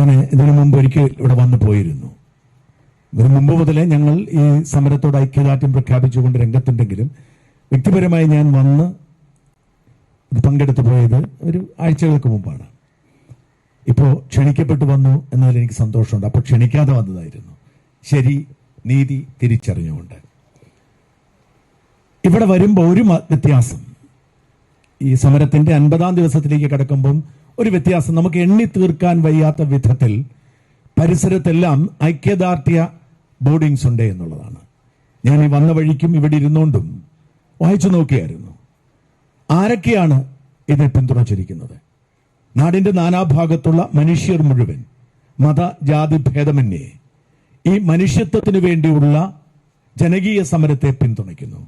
ഞാൻ ഇതിനു മുമ്പ് ഒരിക്കൽ ഇവിടെ വന്നു പോയിരുന്നു. ഇതിനു മുമ്പ് മുതലേ ഞങ്ങൾ ഈ സമരത്തോട് ഐക്യദാർഢ്യം പ്രഖ്യാപിച്ചുകൊണ്ട് രംഗത്തുണ്ടെങ്കിലും വ്യക്തിപരമായി ഞാൻ വന്ന് പങ്കെടുത്തു പോയത് ഒരു ആഴ്ചകൾക്ക് മുമ്പാണ്. ഇപ്പോൾ ക്ഷണിക്കപ്പെട്ടു വന്നു എന്നതിൽ എനിക്ക് സന്തോഷമുണ്ട്. അപ്പോൾ ക്ഷണിക്കാതെ വന്നതായിരുന്നു. ശരി, നീതി തിരിച്ചറിഞ്ഞുകൊണ്ട് ഇവിടെ വരുമ്പോൾ ഒരു വ്യത്യാസം, ഈ സമരത്തിന്റെ 50-ാം ദിവസത്തിലേക്ക് കടക്കുമ്പം ഒരു വ്യത്യാസം, നമുക്ക് എണ്ണി തീർക്കാൻ വയ്യാത്ത വിധത്തിൽ പരിസരത്തെല്ലാം ഐക്യദാർഢ്യ ബോർഡിങ്സ് ഉണ്ട് എന്നുള്ളതാണ്. ഞാൻ ഈ വന്ന വഴിക്കും ഇവിടെ ഇരുന്നുകൊണ്ടും വായിച്ചു നോക്കിയായിരുന്നു ആരൊക്കെയാണ് ഇത് പിന്തുണച്ചിരിക്കുന്നത്. നാടിന്റെ നാനാഭാഗത്തുള്ള മനുഷ്യർ മുഴുവൻ മത ജാതി ഭേദമന്യേ ഈ മനുഷ്യത്വത്തിന് വേണ്ടിയുള്ള ജനകീയ സമരത്തെ പിന്തുണയ്ക്കുന്നു.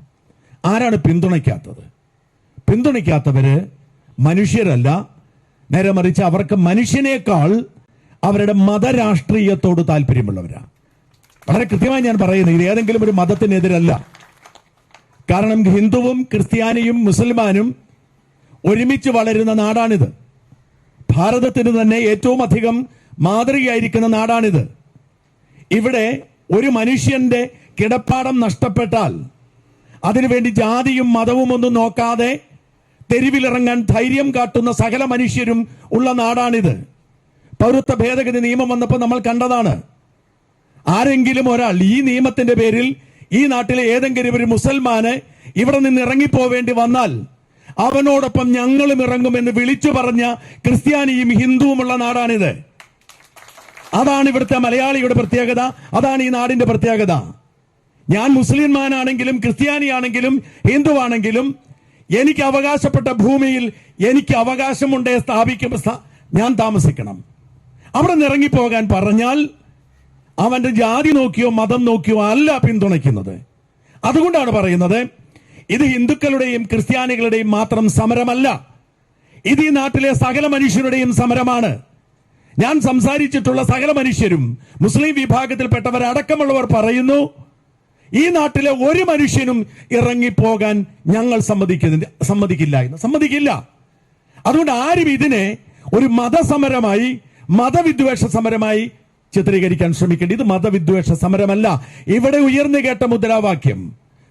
ആരാണ് പിന്തുണയ്ക്കാത്തത്? പിന്തുണയ്ക്കാത്തവര് മനുഷ്യരല്ല, നേരെ മറിച്ച് അവർക്ക് മനുഷ്യനേക്കാൾ അവരുടെ മതരാഷ്ട്രീയത്തോട് താല്പര്യമുള്ളവരാ. വളരെ കൃത്യമായി ഞാൻ പറയുന്നത്, ഇത് ഏതെങ്കിലും ഒരു മതത്തിനെതിരല്ല. കാരണം ഹിന്ദുവും ക്രിസ്ത്യാനിയും മുസൽമാനും ഒരുമിച്ച് വളരുന്ന നാടാണിത്. ഭാരതത്തിന് തന്നെ ഏറ്റവും അധികം മാതൃകയായിരിക്കുന്ന നാടാണിത്. ഇവിടെ ഒരു മനുഷ്യന്റെ കിടപ്പാടം നഷ്ടപ്പെട്ടാൽ അതിനുവേണ്ടി ജാതിയും മതവും ഒന്നും നോക്കാതെ തെരുവിലിറങ്ങാൻ ധൈര്യം കാട്ടുന്ന സകല മനുഷ്യരും ഉള്ള നാടാണിത്. പൗരത്വ ഭേദഗതി നിയമം വന്നപ്പോൾ നമ്മൾ കണ്ടതാണ്. ആരെങ്കിലും ഒരാൾ ഈ നിയമത്തിന്റെ പേരിൽ ഈ നാട്ടിലെ ഏതെങ്കിലും ഒരു മുസൽമാന് ഇവിടെ നിന്ന് ഇറങ്ങിപ്പോവേണ്ടി വന്നാൽ അവനോടൊപ്പം ഞങ്ങളും ഇറങ്ങുമെന്ന് വിളിച്ചു പറഞ്ഞ ക്രിസ്ത്യാനിയും ഹിന്ദുവുമുള്ള നാടാണിത്. അതാണ് ഇവിടുത്തെ മലയാളിയുടെ പ്രത്യേകത, അതാണ് ഈ നാടിന്റെ പ്രത്യേകത. ഞാൻ മുസ്ലിംമാനാണെങ്കിലും ക്രിസ്ത്യാനിയാണെങ്കിലും ഹിന്ദുവാണെങ്കിലും എനിക്ക് അവകാശപ്പെട്ട ഭൂമിയിൽ എനിക്ക് അവകാശമുണ്ടേ ഞാൻ താമസിക്കണം. അവിടെ നിന്ന് ഇറങ്ങിപ്പോകാൻ പറഞ്ഞാൽ അവന്റെ ജാതി നോക്കിയോ മതം നോക്കിയോ അല്ല പിന്തുണയ്ക്കുന്നത്. അതുകൊണ്ടാണ് പറയുന്നത്, ഇത് ഹിന്ദുക്കളുടെയും ക്രിസ്ത്യാനികളുടെയും മാത്രം സമരമല്ല, ഇത് ഈ നാട്ടിലെ സകല മനുഷ്യരുടെയും സമരമാണ്. ഞാൻ സംസാരിച്ചിട്ടുള്ള സകല മനുഷ്യരും മുസ്ലിം വിഭാഗത്തിൽപ്പെട്ടവരടക്കമുള്ളവർ പറയുന്നു, ഈ നാട്ടിലെ ഒരു മനുഷ്യനും ഇറങ്ങിപ്പോകാൻ ഞങ്ങൾ സമ്മതിക്കില്ല എന്ന്. സമ്മതിക്കില്ല. അതുകൊണ്ട് ആരും ഇതിനെ ഒരു മതസമരമായി മതവിദ്വേഷ സമരമായി ചിത്രീകരിക്കാൻ ശ്രമിക്കേണ്ട. ഇത് മതവിദ്വേഷ സമരമല്ല. ഇവിടെ ഉയർന്നു കേട്ട മുദ്രാവാക്യം,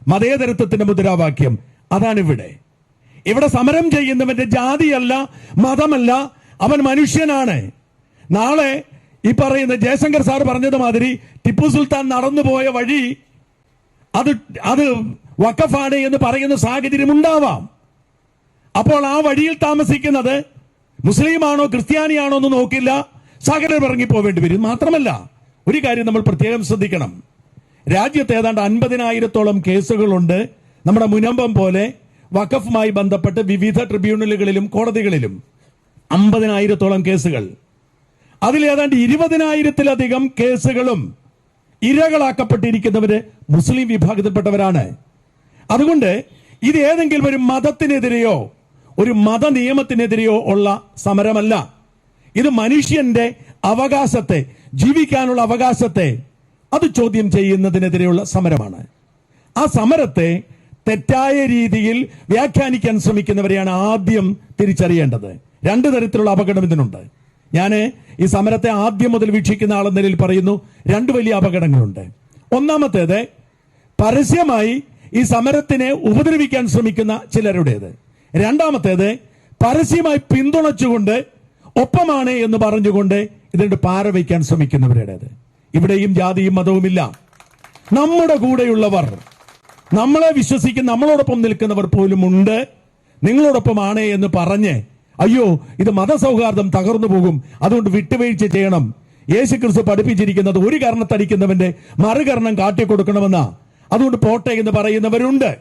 മതേതരത്വത്തിന്റെ മുദ്രാവാക്യം, അതാണ് ഇവിടെ. ഇവിടെ സമരം ചെയ്യുന്നവന്റെ ജാതിയല്ല, മതമല്ല, അവൻ മനുഷ്യനാണ്. നാളെ ഈ പറയുന്ന ജയശങ്കർ സാർ പറഞ്ഞതുമാതിരി ടിപ്പു സുൽത്താൻ നടന്നുപോയ വഴി അത് വഖഫാണ് എന്ന് പറയുന്ന സാഹചര്യം ഉണ്ടാവാം. അപ്പോൾ ആ വഴിയിൽ താമസിക്കുന്നത് മുസ്ലിമാണോ ക്രിസ്ത്യാനിയാണോ എന്ന് നോക്കില്ല, സകലർ ഇറങ്ങിപ്പോവേണ്ടി വരും. മാത്രമല്ല ഒരു കാര്യം നമ്മൾ പ്രത്യേകം ശ്രദ്ധിക്കണം, രാജ്യത്ത് ഏതാണ്ട് 50,000-ഓളം കേസുകളുണ്ട്. നമ്മുടെ മുനമ്പം പോലെ വഖഫുമായി ബന്ധപ്പെട്ട് വിവിധ ട്രിബ്യൂണലുകളിലും കോടതികളിലും 50,000-ഓളം കേസുകൾ. അതിൽ ഏതാണ്ട് 20,000-ലധികം കേസുകളും ഇരകളാക്കപ്പെട്ടിരിക്കുന്നവര് മുസ്ലിം വിഭാഗത്തിൽപ്പെട്ടവരാണ്. അതുകൊണ്ട് ഇത് ഏതെങ്കിലും ഒരു മതത്തിനെതിരെയോ ഒരു മത നിയമത്തിനെതിരെയോ ഉള്ള സമരമല്ല. ഇത് മനുഷ്യന്റെ അവകാശത്തെ, ജീവിക്കാനുള്ള അവകാശത്തെ അത് ചോദ്യം ചെയ്യുന്നതിനെതിരെയുള്ള സമരമാണ്. ആ സമരത്തെ തെറ്റായ രീതിയിൽ വ്യാഖ്യാനിക്കാൻ ശ്രമിക്കുന്നവരെയാണ് ആദ്യം തിരിച്ചറിയേണ്ടത്. 2 തരത്തിലുള്ള അപകടം ഇതിനുണ്ട്. ഞാൻ ഈ സമരത്തെ ആദ്യം മുതൽ വീക്ഷിക്കുന്ന ആളെന്ന നിലയിൽ പറയുന്നു, 2 വലിയ അപകടങ്ങളുണ്ട്. ഒന്നാമത്തേത് പരസ്യമായി ഈ സമരത്തിനെ ഉപദ്രവിക്കാൻ ശ്രമിക്കുന്ന ചിലരുടേത്. രണ്ടാമത്തേത് പരസ്യമായി പിന്തുണച്ചുകൊണ്ട് ഒപ്പമാണ് എന്ന് പറഞ്ഞുകൊണ്ട് ഇതിന്റെ പാര വയ്ക്കാൻ ശ്രമിക്കുന്നവരുടേത്. ഇവിടെയും ജാതിയും മതവുമില്ല. നമ്മുടെ കൂടെയുള്ളവർ, നമ്മളെ വിശ്വസിക്കുന്ന, നമ്മളോടൊപ്പം നിൽക്കുന്നവർ പോലും ഉണ്ട്. നിങ്ങളോടൊപ്പമാണ് എന്ന് പറഞ്ഞ് അയ്യോ ഇത് മതസൗഹാർദ്ദം തകർന്നു പോകും, അതുകൊണ്ട് വിട്ടുവീഴ്ച ചെയ്യണം. യേശുക്രിസ്തു പഠിപ്പിച്ചിരിക്കുന്നത് ഒരു കർണത്തടിക്കുന്നവന്റെ മറുകർണം കാട്ടിക്കൊടുക്കണമെന്നാ. അതുകൊണ്ട് പോട്ടെ എന്ന് പറയുന്നവരുണ്ട്.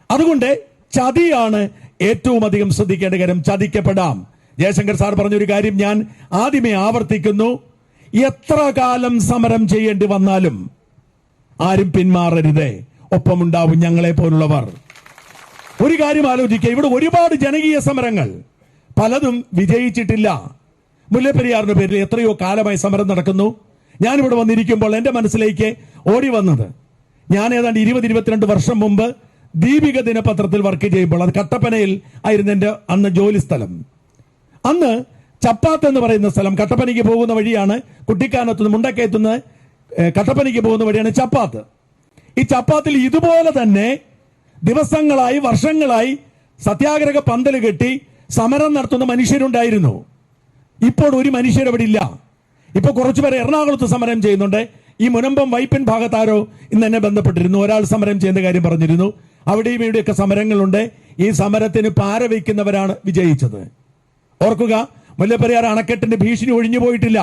അതുകൊണ്ട് ചതിയാണ് ഏറ്റവും അധികം ശ്രദ്ധിക്കേണ്ട കാര്യം. ചതിക്കപ്പെടാം. ജയശങ്കർ സാർ പറഞ്ഞൊരു കാര്യം ഞാൻ ആദ്യമേ ആവർത്തിക്കുന്നു, എത്ര കാലം സമരം ചെയ്യേണ്ടി വന്നാലും ആരും പിന്മാറരുതേ, ഒപ്പമുണ്ടാവും ഞങ്ങളെ പോലുള്ളവർ. ഒരു കാര്യം ആലോചിക്കുക, ഇവിടെ ഒരുപാട് ജനകീയ സമരങ്ങൾ പലതും വിജയിച്ചിട്ടില്ല. മുല്ലപ്പെരിയാറിന്റെ പേരിൽ എത്രയോ കാലമായി സമരം നടക്കുന്നു. ഞാനിവിടെ വന്നിരിക്കുമ്പോൾ എന്റെ മനസ്സിലേക്ക് ഓടി വന്നത്, ഞാൻ ഏതാണ്ട് 20-22 വർഷം മുമ്പ് ദീപിക ദിനപത്രത്തിൽ വർക്ക് ചെയ്യുമ്പോൾ, അത് കട്ടപ്പനയിൽ ആയിരുന്നു എന്റെ അന്ന് ജോലി സ്ഥലം. അന്ന് ചപ്പാത്ത് എന്ന് പറയുന്ന സ്ഥലം കട്ടപ്പനയ്ക്ക് പോകുന്ന വഴിയാണ്. കുട്ടിക്കാനത്തുനിന്ന് മുണ്ടക്കയത്തുനിന്ന് കട്ടപ്പനയ്ക്ക് പോകുന്ന വഴിയാണ് ചപ്പാത്ത്. ഈ ചപ്പാത്തിൽ ഇതുപോലെ തന്നെ ദിവസങ്ങളായി വർഷങ്ങളായി സത്യാഗ്രഹ പന്തൽ കെട്ടി സമരം നടത്തുന്ന മനുഷ്യരുണ്ടായിരുന്നു. ഇപ്പോൾ ഒരു മനുഷ്യരവിടെ ഇല്ല. ഇപ്പൊ കുറച്ചുപേരെ എറണാകുളത്ത് സമരം ചെയ്യുന്നുണ്ട്. ഈ മുനമ്പം വൈപ്പിൻ ഭാഗത്താരോ ഇന്ന് എന്നെ ബന്ധപ്പെട്ടിരുന്നു. ഒരാൾ സമരം ചെയ്യുന്ന കാര്യം പറഞ്ഞിരുന്നു. അവിടെയും ഇവിടെയൊക്കെ സമരങ്ങളുണ്ട്. ഈ സമരത്തിന് പാര വയ്ക്കുന്നവരാണ് വിജയിച്ചത്. ഓർക്കുക, മുല്ലപ്പെരിയാർ അണക്കെട്ടിന്റെ ഭീഷണി ഒഴിഞ്ഞു പോയിട്ടില്ല.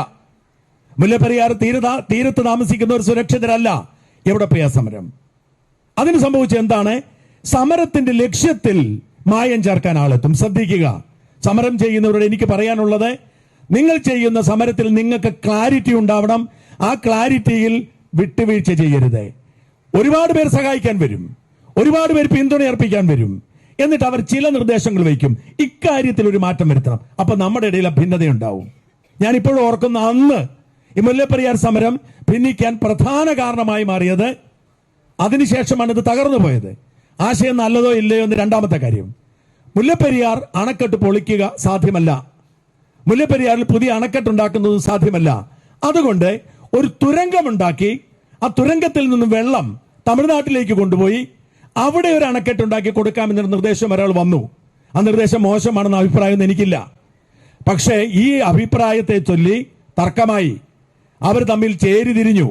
മുല്ലപ്പെരിയാർ തീരത്ത് താമസിക്കുന്നവർ സുരക്ഷിതരല്ല. എവിടെ പോയാ സമരം? അതിന് സംഭവിച്ച എന്താണ്? സമരത്തിന്റെ ലക്ഷ്യത്തിൽ മായം ചേർക്കാൻ ആളെത്തും. ശ്രദ്ധിക്കുക, സമരം ചെയ്യുന്നവരോട് എനിക്ക് പറയാനുള്ളത്, നിങ്ങൾ ചെയ്യുന്ന സമരത്തിൽ നിങ്ങൾക്ക് ക്ലാരിറ്റി ഉണ്ടാവണം. ആ ക്ലാരിറ്റിയിൽ വിട്ടുവീഴ്ച ചെയ്യരുത്. ഒരുപാട് പേർ സഹായിക്കാൻ വരും, ഒരുപാട് പേർ പിന്തുണയർപ്പിക്കാൻ വരും. എന്നിട്ട് അവർ ചില നിർദ്ദേശങ്ങൾ വയ്ക്കും. ഇക്കാര്യത്തിൽ ഒരു മാറ്റം വരുത്തണം. അപ്പൊ നമ്മുടെ ഇടയിൽ ഭിന്നതയുണ്ടാവും. ഞാൻ ഇപ്പോഴും ഓർക്കുന്ന അന്ന് ഈ മുല്ലപ്പെരിയാർ സമരം ഭിന്നിക്കാൻ പ്രധാന കാരണമായി മാറിയത്, അതിനുശേഷമാണ് ഇത് തകർന്നു പോയത്. ആശയം നല്ലതോ ഇല്ലയോ എന്ന് രണ്ടാമത്തെ കാര്യം. മുല്ലപ്പെരിയാർ അണക്കെട്ട് പൊളിക്കുക സാധ്യമല്ല. മുല്ലപ്പെരിയാറിൽ പുതിയ അണക്കെട്ടുണ്ടാക്കുന്നതും സാധ്യമല്ല. അതുകൊണ്ട് ഒരു തുരങ്കമുണ്ടാക്കി ആ തുരങ്കത്തിൽ നിന്ന് വെള്ളം തമിഴ്നാട്ടിലേക്ക് കൊണ്ടുപോയി അവിടെ ഒരു അണക്കെട്ടുണ്ടാക്കി കൊടുക്കാമെന്നൊരു നിർദ്ദേശം ഒരാൾ വന്നു. ആ നിർദ്ദേശം മോശമാണെന്ന അഭിപ്രായം എനിക്കില്ല. പക്ഷേ ഈ അഭിപ്രായത്തെ ചൊല്ലി തർക്കമായി. അവർ തമ്മിൽ ചേരിതിരിഞ്ഞു.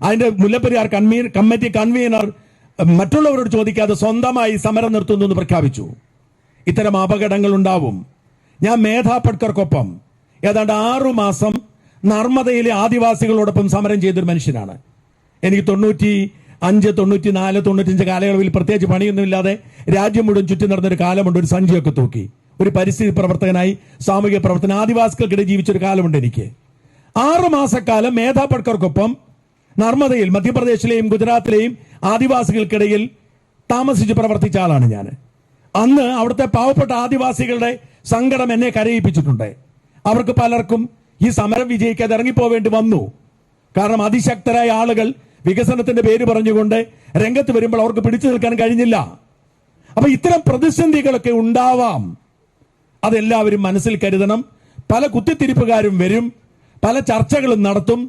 അതിന്റെ മുല്ലപ്പെരിയാർ കമ്മിറ്റി കൺവീനർ മറ്റുള്ളവരോട് ചോദിക്കാതെ സ്വന്തമായി സമരം നിർത്തുന്നു എന്ന് പ്രഖ്യാപിച്ചു. ഇത്തരം അപകടങ്ങൾ ഉണ്ടാവും. ഞാൻ മേധാ പട്കർക്കൊപ്പം ഏതാണ്ട് 6 മാസം നർമ്മദയിലെ ആദിവാസികളോടൊപ്പം സമരം ചെയ്തൊരു മനുഷ്യനാണ്. എനിക്ക് 95, 94, 95 കാലയളവിൽ പ്രത്യേകിച്ച് പണിയൊന്നുമില്ലാതെ രാജ്യം മുഴുവൻ ചുറ്റി നടന്നൊരു കാലമുണ്ട്. ഒരു സഞ്ചിയൊക്കെ തൂക്കി ഒരു പരിസ്ഥിതി പ്രവർത്തകനായി സാമൂഹിക പ്രവർത്തന ആദിവാസികൾക്കിടെ ജീവിച്ചൊരു കാലമുണ്ട് എനിക്ക്. 6 മാസക്കാലം മേധാ പട്കർക്കൊപ്പം നർമ്മദയിൽ മധ്യപ്രദേശിലെയും ഗുജറാത്തിലെയും ആദിവാസികൾക്കിടയിൽ താമസിച്ച് പ്രവർത്തിച്ച ആളാണ് ഞാൻ. അന്ന് അവിടുത്തെ പാവപ്പെട്ട ആദിവാസികളുടെ സങ്കടം എന്നെ കരയിപ്പിച്ചിട്ടുണ്ട്. അവർക്ക് പലർക്കും ഈ സമരം വിജയിക്കാതെ ഇറങ്ങിപ്പോവേണ്ടി വന്നു. കാരണം അതിശക്തരായ ആളുകൾ വികസനത്തിന്റെ പേര് പറഞ്ഞുകൊണ്ട് രംഗത്ത് വരുമ്പോൾ അവർക്ക് പിടിച്ചു നിൽക്കാൻ കഴിഞ്ഞില്ല. അപ്പൊ ഇത്തരം പ്രതിസന്ധികളൊക്കെ ഉണ്ടാവാം. അതെല്ലാവരും മനസ്സിൽ കരുതണം. പല കുത്തിത്തിരിപ്പുകാരും വരും, പല ചർച്ചകളും നടത്തും.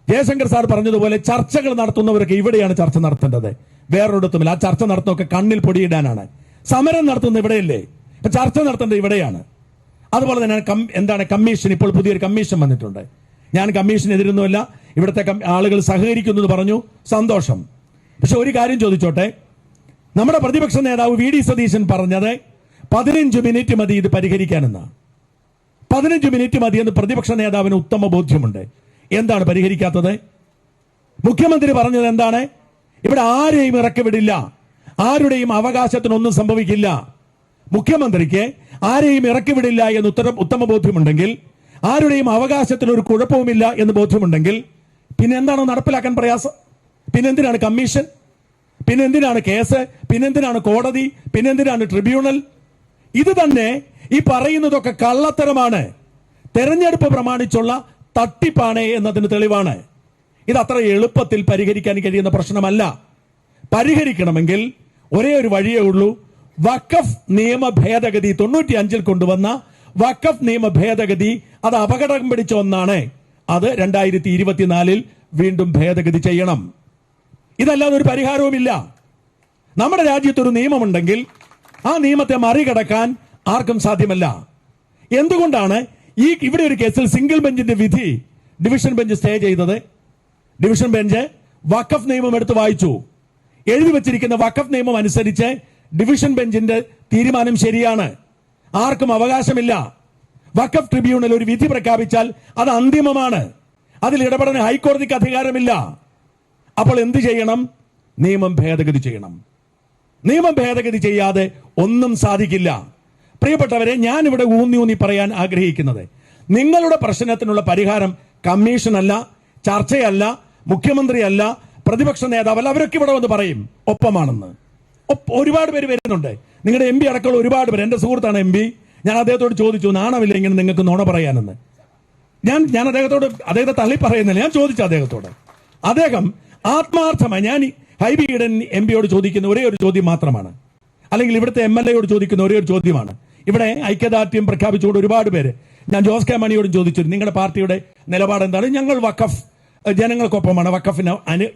ജയശങ്കർ സാർ പറഞ്ഞതുപോലെ ചർച്ചകൾ നടത്തുന്നവരൊക്കെ ഇവിടെയാണ് ചർച്ച നടത്തേണ്ടത്, വേറൊരിടത്തുമില്ല. ആ ചർച്ച നടത്തുന്നതൊക്കെ കണ്ണിൽ പൊടിയിടാനാണ്. സമരം നടത്തുന്നത് ഇവിടെയല്ലേ, ഇപ്പൊ ചർച്ച നടത്തേണ്ടത് ഇവിടെയാണ്. അതുപോലെ തന്നെ എന്താണ് കമ്മീഷൻ, ഇപ്പോൾ പുതിയൊരു കമ്മീഷൻ വന്നിട്ടുണ്ട്. ഞാൻ കമ്മീഷനെതിരൊന്നുമല്ല, ഇവിടുത്തെ ആളുകൾ സഹകരിക്കുന്നു എന്ന് പറഞ്ഞു, സന്തോഷം. പക്ഷെ ഒരു കാര്യം ചോദിച്ചോട്ടെ, നമ്മുടെ പ്രതിപക്ഷ നേതാവ് വി ഡി സതീശൻ പറഞ്ഞത് 15 മിനിറ്റ് മതി ഇത് പരിഹരിക്കാനെന്ന്. 15 മിനിറ്റ് മതി എന്ന് പ്രതിപക്ഷ നേതാവിന് ഉത്തമ ബോധ്യമുണ്ട്. എന്താണ് പരിഹരിക്കാത്തത്? മുഖ്യമന്ത്രി പറഞ്ഞത് എന്താണ്? ഇവിടെ ആരെയും ഇറക്കി വിടില്ല, ആരുടെയും അവകാശത്തിനൊന്നും സംഭവിക്കില്ല. മുഖ്യമന്ത്രിക്ക് ആരെയും ഇറക്കി വിടില്ല എന്ന് ഉത്തമ ബോധ്യമുണ്ടെങ്കിൽ, ആരുടെയും അവകാശത്തിന് ഒരു കുഴപ്പവുമില്ല എന്ന് ബോധ്യമുണ്ടെങ്കിൽ, പിന്നെ എന്താണ് നടപ്പിലാക്കാൻ പ്രയാസം? പിന്നെന്തിനാണ് കമ്മീഷൻ? പിന്നെന്തിനാണ് കേസ്? പിന്നെന്തിനാണ് കോടതി? പിന്നെന്തിനാണ് ട്രിബ്യൂണൽ? ഇത് തന്നെ ഈ പറയുന്നതൊക്കെ കള്ളത്തരമാണ്, തെരഞ്ഞെടുപ്പ് പ്രമാണിച്ചുള്ള തട്ടിപ്പാണ് എന്നതിന് തെളിവാണ്. ഇത് അത്ര എളുപ്പത്തിൽ പരിഹരിക്കാൻ കഴിയുന്ന പ്രശ്നമല്ല. പരിഹരിക്കണമെങ്കിൽ ഒരേ ഒരു വഴിയേ ഉള്ളൂ. വഖഫ് നിയമ ഭേദഗതി 95 കൊണ്ടുവന്ന വഖഫ് നിയമ ഭേദഗതി അത് അപകടം പിടിച്ച ഒന്നാണ്. അത് 2024 വീണ്ടും ഭേദഗതി ചെയ്യണം. ഇതല്ലാതെ ഒരു പരിഹാരവുമില്ല. നമ്മുടെ രാജ്യത്തൊരു നിയമമുണ്ടെങ്കിൽ ആ നിയമത്തെ മറികടക്കാൻ ആർക്കും സാധ്യമല്ല. എന്തുകൊണ്ടാണ് ഇവിടെ ഒരു കേസിൽ സിംഗിൾ ബെഞ്ചിന്റെ വിധി ഡിവിഷൻ ബെഞ്ച് സ്റ്റേ ചെയ്തത്? ഡിവിഷൻ ബെഞ്ച് വഖഫ് നിയമം എടുത്ത് വായിച്ചു. എഴുതി വച്ചിരിക്കുന്ന വഖഫ് നിയമം അനുസരിച്ച് ഡിവിഷൻ ബെഞ്ചിന്റെ തീരുമാനം ശരിയാണ്, ആർക്കും അവകാശമില്ല. വഖഫ് ട്രിബ്യൂണൽ ഒരു വിധി പ്രഖ്യാപിച്ചാൽ അത് അന്തിമമാണ്, അതിൽ ഇടപെടാൻ ഹൈക്കോടതിക്ക് അധികാരമില്ല. അപ്പോൾ എന്ത് ചെയ്യണം? നിയമം ഭേദഗതി ചെയ്യണം. നിയമം ഭേദഗതി ചെയ്യാതെ ഒന്നും സാധിക്കില്ല. പ്രിയപ്പെട്ടവരെ, ഞാൻ ഇവിടെ ഊന്നി പറയാൻ ആഗ്രഹിക്കുന്നത്, നിങ്ങളുടെ പ്രശ്നത്തിനുള്ള പരിഹാരം കമ്മീഷനല്ല, ചർച്ചയല്ല, മുഖ്യമന്ത്രിയല്ല, പ്രതിപക്ഷ നേതാവല്ല. അവരൊക്കെ ഇവിടെ വന്ന് പറയും ഒപ്പമാണെന്ന്. ഒരുപാട് പേര് വരുന്നുണ്ട്, നിങ്ങളുടെ എം പി അടക്കമുള്ള ഒരുപാട് പേര്. എന്റെ സുഹൃത്താണ് എം പി. ഞാൻ അദ്ദേഹത്തോട് ചോദിച്ചു, നാണമില്ല ഇങ്ങനെ നിങ്ങൾക്ക് നുണ പറയാനെന്ന്. ഞാൻ അദ്ദേഹത്തെ തള്ളി പറയുന്നില്ല, ഞാൻ ചോദിച്ചു അദ്ദേഹത്തോട്. അദ്ദേഹം ആത്മാർത്ഥമായി, ഞാൻ ഹൈബി ഈഡൻ എം പിയോട് ചോദിക്കുന്ന ഒരേ ഒരു ചോദ്യം മാത്രമാണ്, അല്ലെങ്കിൽ ഇവിടുത്തെ MLA യോട് ചോദിക്കുന്ന ഒരേ ഒരു ചോദ്യമാണ്. ഇവിടെ ഐക്യദാർഢ്യം പ്രഖ്യാപിച്ചുകൊണ്ട് ഒരുപാട് പേര് ഞാൻ ജോസ് കെ മാണിയോടും ചോദിച്ചിരുന്നു, നിങ്ങളുടെ പാർട്ടിയുടെ നിലപാട് എന്താണ്? ഞങ്ങൾ വഖഫ് ജനങ്ങൾക്കൊപ്പമാണ്, വഖഫിന്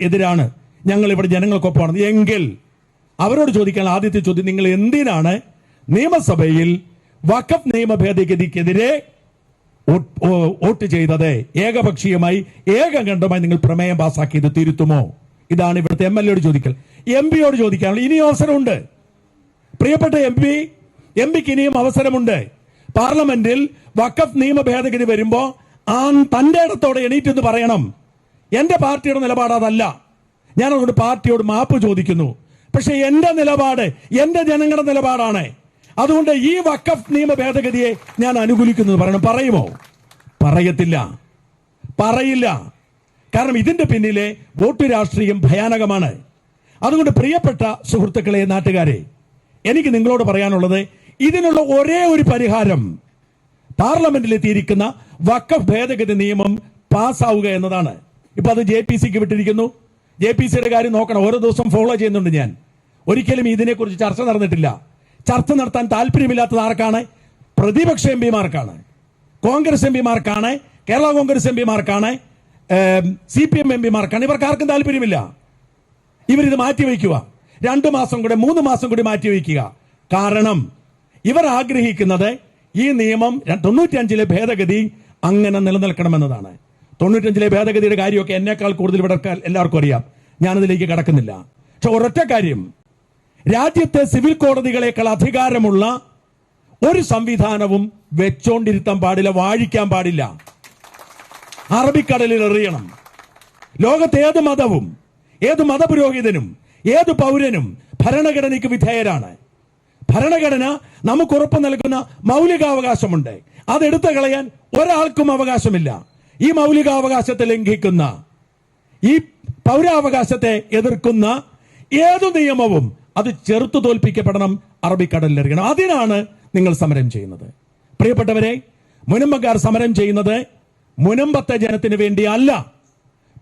എതിരാണ്, ഞങ്ങൾ ഇവിടെ ജനങ്ങൾക്കൊപ്പമാണ്. എങ്കിൽ അവരോട് ചോദിക്കാൻ ആദ്യത്തെ ചോദ്യം, നിങ്ങൾ എന്തിനാണ് നിയമസഭയിൽ വഖഫ് നിയമ ഭേദഗതിക്കെതിരെ വോട്ട് ചെയ്തത്? ഏകപക്ഷീയമായി ഏകകണ്ഠമായി നിങ്ങൾ പ്രമേയം പാസാക്കിയത് തിരുത്തുമോ? ഇതാണ് ഇവിടുത്തെ MLA യോട് ചോദിക്കൽ. MP യോട് ചോദിക്കാനുള്ള ഇനിയും അവസരമുണ്ട്. പ്രിയപ്പെട്ട MPക്ക് ഇനിയും അവസരമുണ്ട്. പാർലമെന്റിൽ വഖഫ് നിയമ ഭേദഗതി വരുമ്പോ തന്റെ ഇടത്തോടെ എണീറ്റെന്ന് പറയണം, എന്റെ പാർട്ടിയുടെ നിലപാട് അതല്ല, ഞാൻ അതുകൊണ്ട് പാർട്ടിയോട് മാപ്പ് ചോദിക്കുന്നു, പക്ഷെ എന്റെ നിലപാട് എന്റെ ജനങ്ങളുടെ നിലപാടാണ്, അതുകൊണ്ട് ഈ വഖഫ് നിയമ ഭേദഗതിയെ ഞാൻ അനുകൂലിക്കുന്നു പറയണം. പറയുമോ? പറയില്ല. കാരണം ഇതിന്റെ പിന്നിലെ വോട്ട് രാഷ്ട്രീയം ഭയാനകമാണ്. അതുകൊണ്ട് പ്രിയപ്പെട്ട സുഹൃത്തുക്കളെ, നാട്ടുകാരെ, എനിക്ക് നിങ്ങളോട് പറയാനുള്ളത്, ഇതിനുള്ള ഒരേ ഒരു പരിഹാരം പാർലമെന്റിലെത്തിയിരിക്കുന്ന വഖഫ് ഭേദഗതി നിയമം പാസ്സാവുക എന്നതാണ്. ഇപ്പൊ അത് JPCക്ക് വിട്ടിരിക്കുന്നു. JPCയുടെ കാര്യം നോക്കണം, ഓരോ ദിവസം ഫോളോ ചെയ്യുന്നുണ്ട് ഞാൻ. ഒരിക്കലും ഇതിനെക്കുറിച്ച് ചർച്ച നടന്നിട്ടില്ല. ചർച്ച നടത്താൻ താല്പര്യമില്ലാത്തത് ആർക്കാണ്? പ്രതിപക്ഷ MPമാർക്കാണ്, കോൺഗ്രസ് MPമാർക്കാണ്, കേരള കോൺഗ്രസ് MPമാർക്കാണ്, CPM MPമാർക്കാണ്. ഇവർക്ക് ആർക്കും താല്പര്യമില്ല. ഇവരിത് മാറ്റിവെക്കുക, 2 മാസം കൂടെ 3 മാസം കൂടി മാറ്റിവെക്കുക. കാരണം ഇവർ ആഗ്രഹിക്കുന്നത് ഈ നിയമം 95-ലെ ഭേദഗതി അങ്ങനെ നിലനിൽക്കണമെന്നതാണ്. 95-ലെ ഭേദഗതിയുടെ കാര്യമൊക്കെ എന്നേക്കാൾ കൂടുതൽ ഇവിടെ എല്ലാവർക്കും അറിയാം, ഞാനതിലേക്ക് കടക്കുന്നില്ല. പക്ഷെ ഒരൊറ്റ കാര്യം, രാജ്യത്തെ സിവിൽ കോടതികളെക്കാൾ അധികാരമുള്ള ഒരു സംവിധാനവും വെച്ചോണ്ടിരുത്താൻ പാടില്ല, വാഴിക്കാൻ പാടില്ല. അറബിക്കടലിൽ എറിയണം. ലോകത്തെ ഏത് മതവും ഏത് മതപുരോഹിതനും ഏത് പൗരനും ഭരണഘടനയ്ക്ക് വിധേയരാണ്. ഭരണഘടന നമുക്ക് ഉറപ്പ് നൽകുന്ന മൗലികാവകാശമുണ്ട്, അതെടുത്തു കളയാൻ ഒരാൾക്കും അവകാശമില്ല. ഈ മൗലികാവകാശത്തെ ലംഘിക്കുന്ന, ഈ പൗരാവകാശത്തെ എതിർക്കുന്ന ഏതു നിയമവും അത് ചെറുത്തു തോൽപ്പിക്കപ്പെടണം, അറബിക്കടലിൽ എറിയണം. അതിനാണ് നിങ്ങൾ സമരം ചെയ്യുന്നത്. പ്രിയപ്പെട്ടവരെ, മുനമ്പക്കാർ സമരം ചെയ്യുന്നത് മുനമ്പത്തെ ജനത്തിന് വേണ്ടിയല്ല,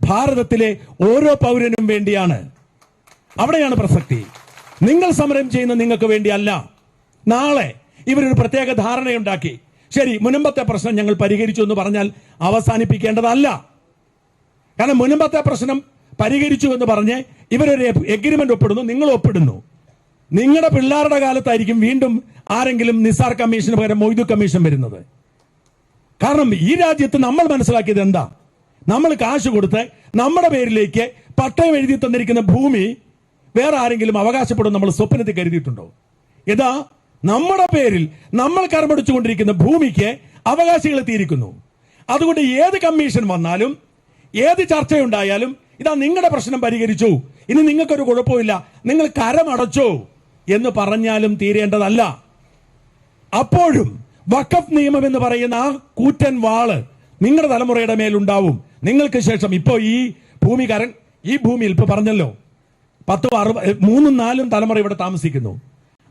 ഭാരതത്തിലെ ഓരോ പൗരനും വേണ്ടിയാണ്. അവിടെയാണ് പ്രസക്തി. നിങ്ങൾ സമരം ചെയ്യുന്ന നിങ്ങൾക്ക് വേണ്ടിയല്ല. നാളെ ഇവരൊരു പ്രത്യേക ധാരണയുണ്ടാക്കി, ശരി മുനമ്പത്തെ പ്രശ്നം ഞങ്ങൾ പരിഹരിച്ചു എന്ന് പറഞ്ഞാൽ അവസാനിപ്പിക്കേണ്ടതല്ല. കാരണം മുനമ്പത്തെ പ്രശ്നം പരിഹരിച്ചു എന്ന് പറഞ്ഞ് ഇവരൊരു എഗ്രിമെന്റ് ഒപ്പിടുന്നു, നിങ്ങൾ ഒപ്പിടുന്നു. നിങ്ങളുടെ പിള്ളേരുടെ കാലത്തായിരിക്കും വീണ്ടും ആരെങ്കിലും നിസാർ കമ്മീഷന് പകരം മൊയ്തു കമ്മീഷൻ വരുന്നത്. കാരണം ഈ രാജ്യത്ത് നമ്മൾ മനസ്സിലാക്കിയത് എന്താ? നമ്മൾ കാശ് കൊടുത്ത് നമ്മുടെ പേരിലേക്ക് പട്ടയം എഴുതി തന്നിരിക്കുന്ന ഭൂമി വേറെ ആരെങ്കിലും അവകാശപ്പെടും നമ്മൾ സ്വപ്നത്തിൽ കരുതിയിട്ടുണ്ടോ? ഇതാ നമ്മുടെ പേരിൽ നമ്മൾ കർമ്മടിച്ചുകൊണ്ടിരിക്കുന്ന ഭൂമിക്ക് അവകാശികൾ എത്തിയിരിക്കുന്നു. അതുകൊണ്ട് ഏത് കമ്മീഷൻ വന്നാലും ഏത് ചർച്ചയുണ്ടായാലും ഇതാ നിങ്ങളുടെ പ്രശ്നം പരിഹരിച്ചു, ഇനി നിങ്ങൾക്കൊരു കുഴപ്പമില്ല, നിങ്ങൾ കരമടച്ചോ എന്ന് പറഞ്ഞാലും തീരേണ്ടതല്ല. അപ്പോഴും വഖഫ് നിയമം എന്ന് പറയുന്ന ആ കൂറ്റൻ വാള് നിങ്ങളുടെ തലമുറയുടെ മേലുണ്ടാവും. നിങ്ങൾക്ക് ശേഷം ഇപ്പോ ഈ ഭൂമിയിൽ ഇപ്പൊ പറഞ്ഞല്ലോ 10, 60, 3, 4 തലമുറ ഇവിടെ താമസിക്കുന്നു.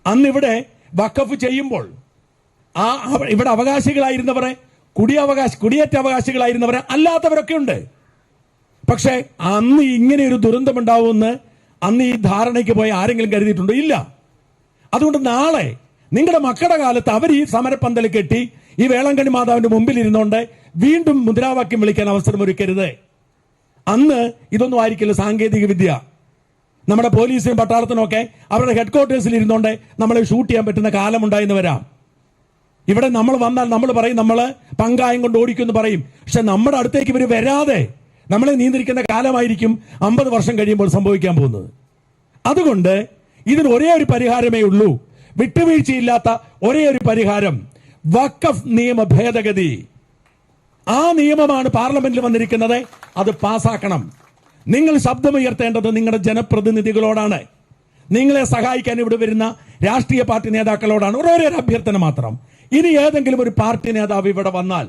അന്ന് ഇവിടെ വഖഫ് ചെയ്യുമ്പോൾ ഇവിടെ അവകാശികളായിരുന്നവരെ, കുടിയേറ്റ അവകാശികളായിരുന്നവരെ അല്ലാത്തവരൊക്കെ ഉണ്ട്. പക്ഷെ അന്ന് ഇങ്ങനെ ഒരു ദുരന്തം ഉണ്ടാവുമെന്ന് അന്ന് ഈ ധാരണയ്ക്ക് പോയി ആരെങ്കിലും കരുതിയിട്ടുണ്ടോ? ഇല്ല. അതുകൊണ്ട് നാളെ നിങ്ങളുടെ മക്കളുടെ കാലത്ത് അവർ ഈ സമരപ്പന്തൽ കെട്ടി ഈ വേളങ്കണ്ണി മാതാവിന്റെ മുമ്പിൽ ഇരുന്നുകൊണ്ട് വീണ്ടും മുദ്രാവാക്യം വിളിക്കാൻ അവസരം ഒരുക്കരുത്. അന്ന് ഇതൊന്നും ആയിരിക്കില്ല സാങ്കേതിക വിദ്യ. നമ്മുടെ പോലീസിനും പട്ടാളത്തിനും ഒക്കെ അവരുടെ ഹെഡ്ക്വാർട്ടേഴ്സിൽ ഇരുന്നുകൊണ്ട് നമ്മളെ ഷൂട്ട് ചെയ്യാൻ പറ്റുന്ന കാലം ഉണ്ടായെന്ന് വരാം. ഇവിടെ നമ്മൾ വന്നാൽ നമ്മൾ പറയും നമ്മൾ പങ്കായം കൊണ്ട് ഓടിക്കുമെന്ന് പറയും. പക്ഷെ നമ്മുടെ അടുത്തേക്ക് ഇവർ വരാതെ നമ്മളെ നിയന്ത്രിക്കുന്ന കാലമായിരിക്കും 50 വർഷം കഴിയുമ്പോൾ സംഭവിക്കാൻ പോകുന്നത്. അതുകൊണ്ട് ഇതിന് ഒരേ ഒരു പരിഹാരമേ ഉള്ളൂ, വിട്ടുവീഴ്ചയില്ലാത്ത ഒരേ ഒരു പരിഹാരം, വഖഫ് നിയമ ഭേദഗതി. ആ നിയമമാണ് പാർലമെന്റിൽ വന്നിരിക്കുന്നത്, അത് പാസ്സാക്കണം. നിങ്ങൾ ശബ്ദമുയർത്തേണ്ടത് നിങ്ങളുടെ ജനപ്രതിനിധികളോടാണ്, നിങ്ങളെ സഹായിക്കാൻ ഇവിടെ വരുന്ന രാഷ്ട്രീയ പാർട്ടി നേതാക്കളോടാണ്. ഒരേ അഭ്യർത്ഥന മാത്രം, ഇനി ഏതെങ്കിലും ഒരു പാർട്ടി നേതാവ് ഇവിടെ വന്നാൽ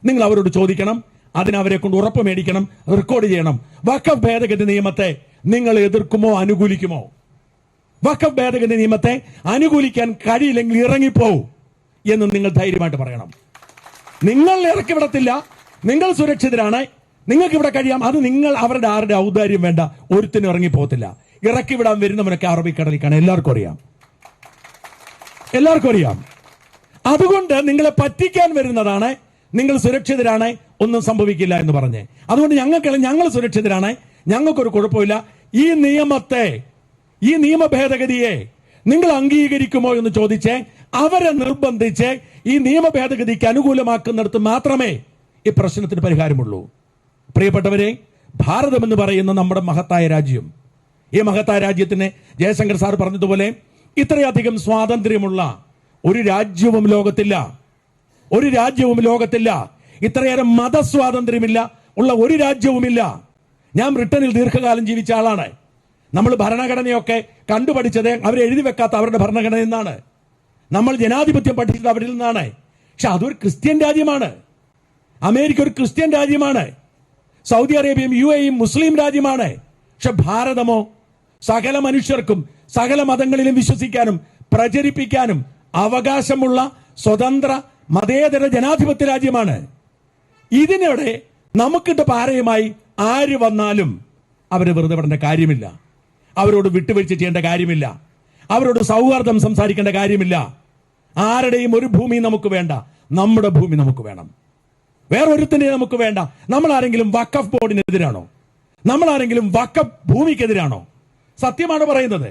നിങ്ങൾ അവരോട് ചോദിക്കണം, അതിനവരെ കൊണ്ട് ഉറപ്പ് മേടിക്കണം, റെക്കോർഡ് ചെയ്യണം. വഖഫ് ഭേദഗതി നിയമത്തെ നിങ്ങൾ എതിർക്കുമോ അനുകൂലിക്കുമോ? വഖഫ് ഭേദഗതി നിയമത്തെ അനുകൂലിക്കാൻ കഴിയില്ലെങ്കിൽ ഇറങ്ങിപ്പോവും എന്ന് നിങ്ങൾ ധൈര്യമായിട്ട് പറയണം. നിങ്ങൾ ഇറക്കി വിടത്തില്ല, നിങ്ങൾ സുരക്ഷിതരാണ്, നിങ്ങൾക്ക് ഇവിടെ കഴിയാം. അത് നിങ്ങൾ അവരുടെ ആരുടെ ഔദാര്യം വേണ്ട, ഒരുത്തിനും ഇറങ്ങിപ്പോകത്തില്ല. ഇറക്കി വിടാൻ വരുന്നവനൊക്കെ അറബിക്കടലിൽ കാണാൻ എല്ലാവർക്കും അറിയാം. അതുകൊണ്ട് നിങ്ങളെ പറ്റിക്കാൻ വരുന്നതാണ്, നിങ്ങൾ സുരക്ഷിതരാണ്, ഒന്നും സംഭവിക്കില്ല എന്ന് പറഞ്ഞ്. അതുകൊണ്ട് ഞങ്ങൾ സുരക്ഷിതരാണ്, ഞങ്ങൾക്കൊരു കുഴപ്പമില്ല. ഈ നിയമത്തെ, ഈ നിയമ ഭേദഗതിയെ നിങ്ങൾ അംഗീകരിക്കുമോ എന്ന് ചോദിച്ച് അവരെ നിർബന്ധിച്ച് ഈ നിയമ ഭേദഗതിക്ക് അനുകൂലമാക്കുന്നിടത്ത് മാത്രമേ ഈ പ്രശ്നത്തിന് പരിഹാരമുള്ളൂ. പ്രിയപ്പെട്ടവരെ, ഭാരതം എന്ന് പറയുന്ന നമ്മുടെ മഹത്തായ രാജ്യം, ഈ മഹത്തായ രാജ്യത്തിന് ജയശങ്കർ സാർ പറഞ്ഞതുപോലെ ഇത്രയധികം സ്വാതന്ത്ര്യമുള്ള ഒരു രാജ്യവും ലോകത്തില്ല. ഒരു രാജ്യവും ലോകത്തില്ല. ഇത്രയേറെ മതസ്വാതന്ത്ര്യമില്ല ഉള്ള ഒരു രാജ്യവുമില്ല. ഞാൻ ബ്രിട്ടനിൽ ദീർഘകാലം ജീവിച്ച ആളാണ്. നമ്മൾ ഭരണഘടനയൊക്കെ കണ്ടുപഠിച്ചത് അവരെഴുതി വെക്കാത്ത അവരുടെ ഭരണഘടന നിന്നാണ്. നമ്മൾ ജനാധിപത്യം പഠിച്ചത് അവരിൽ നിന്നാണ്. പക്ഷെ അതൊരു ക്രിസ്ത്യൻ രാജ്യമാണ്. അമേരിക്ക ഒരു ക്രിസ്ത്യൻ രാജ്യമാണ്. സൗദി അറേബ്യയും UAE മുസ്ലിം രാജ്യമാണ്. പക്ഷെ ഭാരതമോ സകല മനുഷ്യർക്കും സകല മതങ്ങളിലും വിശ്വസിക്കാനും പ്രചരിപ്പിക്കാനും അവകാശമുള്ള സ്വതന്ത്ര മതേതര ജനാധിപത്യ രാജ്യമാണ്. ഇതിനിടെ നമുക്കിട്ട് പാരയുമായി ആര് വന്നാലും അവരെ വെറുതെ വിടേണ്ട കാര്യമില്ല. അവരോട് വിട്ടുവീഴ്ച ചെയ്യേണ്ട കാര്യമില്ല. അവരോട് സൗഹാർദ്ദം സംസാരിക്കേണ്ട കാര്യമില്ല. ആരുടെയും ഒരു ഭൂമി നമുക്ക് വേണ്ട. നമ്മുടെ ഭൂമി നമുക്ക് വേണം. വേറൊരുത്തിന്റെ നമുക്ക് വേണ്ട. നമ്മൾ ആരെങ്കിലും വഖഫ് ബോർഡിനെതിരാണോ? നമ്മൾ ആരെങ്കിലും വഖഫ് ഭൂമിക്കെതിരാണോ? സത്യമാണ് പറയുന്നത്.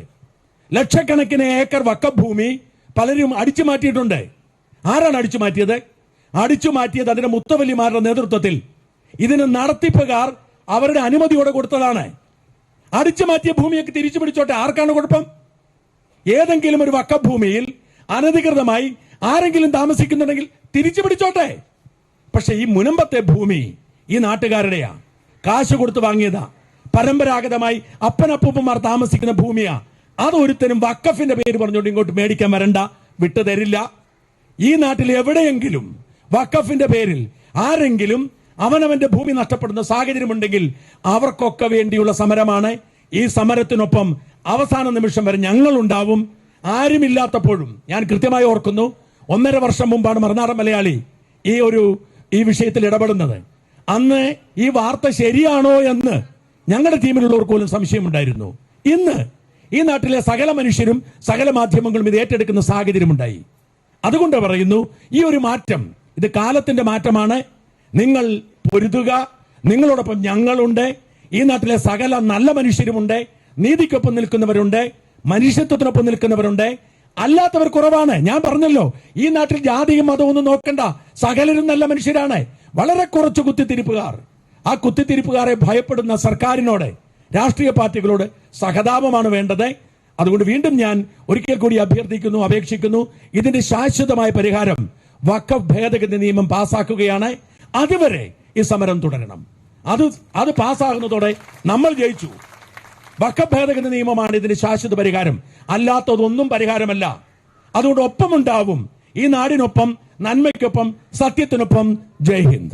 ലക്ഷക്കണക്കിന് ഏക്കർ വഖഫ് ഭൂമി പലരും അടിച്ചു മാറ്റിയിട്ടുണ്ട്. ആരാണ് അടിച്ചു മാറ്റിയത്? അടിച്ചു മാറ്റിയത് അതിന്റെ മുത്തവല്ലിമാരുടെ നേതൃത്വത്തിൽ. ഇതിന് നടത്തിപ്പുകാർ അവരുടെ അനുമതിയോടെ കൊടുത്തതാണ്. അടിച്ചു മാറ്റിയ ഭൂമിയൊക്കെ തിരിച്ചു പിടിച്ചോട്ടെ, ആർക്കാണ് കുഴപ്പം? ഏതെങ്കിലും ഒരു വഖഫ് ഭൂമിയിൽ അനധികൃതമായി ആരെങ്കിലും താമസിക്കുന്നുണ്ടെങ്കിൽ തിരിച്ചു പിടിച്ചോട്ടെ. പക്ഷെ ഈ മുനമ്പത്തെ ഭൂമി ഈ നാട്ടുകാരുടെയാ, കാശ് കൊടുത്ത് വാങ്ങിയതാ, പരമ്പരാഗതമായി അപ്പനപ്പൂപ്പന്മാർ താമസിക്കുന്ന ഭൂമിയാ. അതൊരുത്തനും വഖഫിന്റെ പേര് പറഞ്ഞുകൊണ്ട് ഇങ്ങോട്ട് മേടിക്കാൻ വരണ്ട, വിട്ടു തരില്ല. ഈ നാട്ടിൽ എവിടെയെങ്കിലും വഖഫിന്റെ പേരിൽ ആരെങ്കിലും അവനവന്റെ ഭൂമി നഷ്ടപ്പെടുന്ന സാഹചര്യമുണ്ടെങ്കിൽ അവർക്കൊക്കെ വേണ്ടിയുള്ള സമരമാണ്. ഈ സമരത്തിനൊപ്പം അവസാന നിമിഷം വരെ ഞങ്ങളുണ്ടാവും. ആരുമില്ലാത്തപ്പോഴും ഞാൻ കൃത്യമായി ഓർക്കുന്നു, 1.5 വർഷം മുമ്പാണ് മറുനാടൻ മലയാളി ഈ വിഷയത്തിൽ ഇടപെടുന്നത്. അന്ന് ഈ വാർത്ത ശരിയാണോ എന്ന് ഞങ്ങളുടെ ടീമിലുള്ളവർക്ക് പോലും സംശയമുണ്ടായിരുന്നു. ഇന്ന് ഈ നാട്ടിലെ സകല മനുഷ്യരും സകല മാധ്യമങ്ങളും ഇത് ഏറ്റെടുക്കുന്ന സാഹചര്യമുണ്ടായി. അതുകൊണ്ട് പറയുന്നു, ഈ ഒരു മാറ്റം ഇത് കാലത്തിന്റെ മാറ്റമാണ്. നിങ്ങൾ പൊരുതുക. നിങ്ങളോടൊപ്പം ഞങ്ങളുണ്ട്. ഈ നാട്ടിലെ സകല നല്ല മനുഷ്യരുമുണ്ട്. നീതിക്കൊപ്പം നിൽക്കുന്നവരുണ്ട്, മനുഷ്യത്വത്തിനൊപ്പം നിൽക്കുന്നവരുണ്ട്. അല്ലാത്തവർ കുറവാണ്. ഞാൻ പറഞ്ഞല്ലോ, ഈ നാട്ടിൽ ജാതിയും മതവും ഒന്നും നോക്കണ്ട, സകലരും നല്ല മനുഷ്യരാണ്. വളരെ കുറച്ച് കുത്തിത്തിരിപ്പുകാർ. ആ കുത്തിത്തിരിപ്പുകാരെ ഭയപ്പെടുന്ന സർക്കാരിനോട്, രാഷ്ട്രീയ പാർട്ടികളോട് സഹതാപമാണ് വേണ്ടത്. അതുകൊണ്ട് വീണ്ടും ഞാൻ ഒരിക്കൽ കൂടി അഭ്യർത്ഥിക്കുന്നു, അപേക്ഷിക്കുന്നു, ഇതിന്റെ ശാശ്വതമായ പരിഹാരം വഖഫ് ഭേദഗതി നിയമം പാസ്സാക്കുകയാണ്. അതുവരെ ഈ സമരം തുടരണം. അത് പാസ്സാകുന്നതോടെ നമ്മൾ ജയിച്ചു. വഖഫ് ഭേദഗതി നിയമമാണ് ഇതിന് ശാശ്വത പരിഹാരം. അല്ലാത്തതൊന്നും പരിഹാരമല്ല. അതുകൊണ്ട് ഒപ്പമുണ്ടാവും, ഈ നാടിനൊപ്പം, നന്മയ്ക്കൊപ്പം, സത്യത്തിനൊപ്പം. ജയ് ഹിന്ദ്.